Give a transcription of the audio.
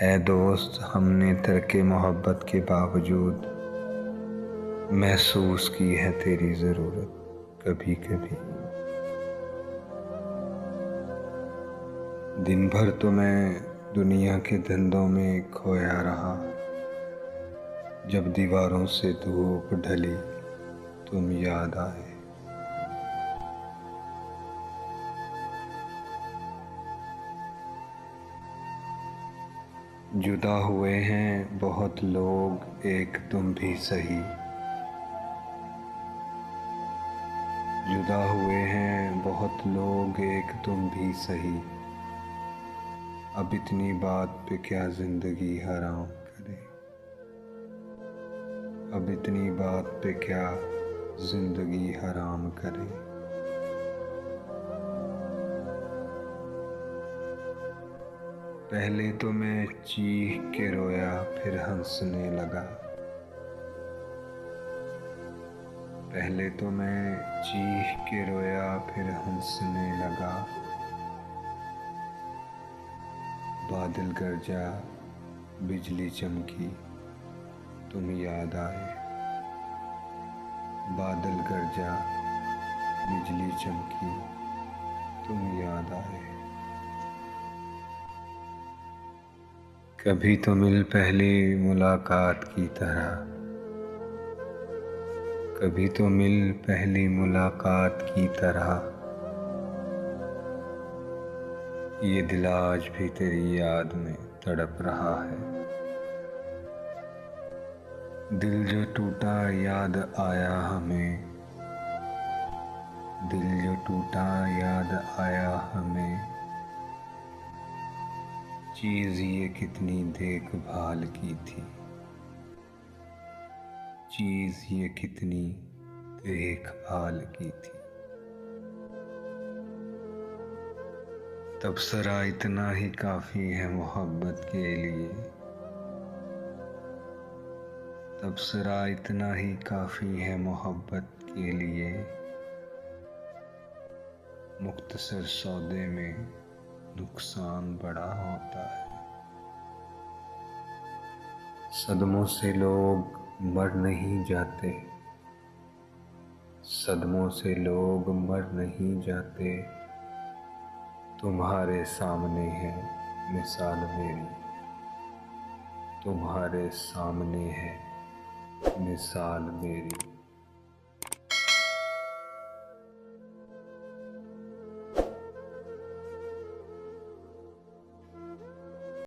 ऐ दोस्त, हमने तर्के मोहब्बत के बावजूद महसूस की है तेरी ज़रूरत कभी कभी। दिन भर तो मैं दुनिया के धंधों में खोया रहा, जब दीवारों से धूप ढली तुम याद आए। जुदा हुए हैं बहुत लोग, एक तुम भी सही। जुदा हुए हैं बहुत लोग, एक तुम भी सही। अब इतनी बात पे क्या जिंदगी हराम करे। अब इतनी बात पे क्या जिंदगी हराम करे। पहले तो मैं चीख के रोया, फिर हंसने लगा। पहले तो मैं चीख के रोया, फिर हंसने लगा। बादल गरजा, बिजली चमकी, तुम याद आए। बादल गरजा, बिजली चमकी, तुम याद आए। कभी तो मिल पहली मुलाकात की तरह। कभी तो मिल पहली मुलाकात की तरह। ये दिल आज भी तेरी याद में तड़प रहा है। दिल जो टूटा याद आया हमें। दिल जो टूटा याद आया हमें। चीज़ ये कितनी देखभाल की थी। चीज़ ये कितनी देखभाल की थी। तबसरा इतना ही काफ़ी है मोहब्बत के लिए। तबसरा इतना ही काफ़ी है मोहब्बत के लिए। मुख्तसर सौदे में नुकसान बड़ा होता है। सदमों से लोग मर नहीं जाते। सदमों से लोग मर नहीं जाते। तुम्हारे सामने है मिसाल मेरी। तुम्हारे सामने है मिसाल मेरी।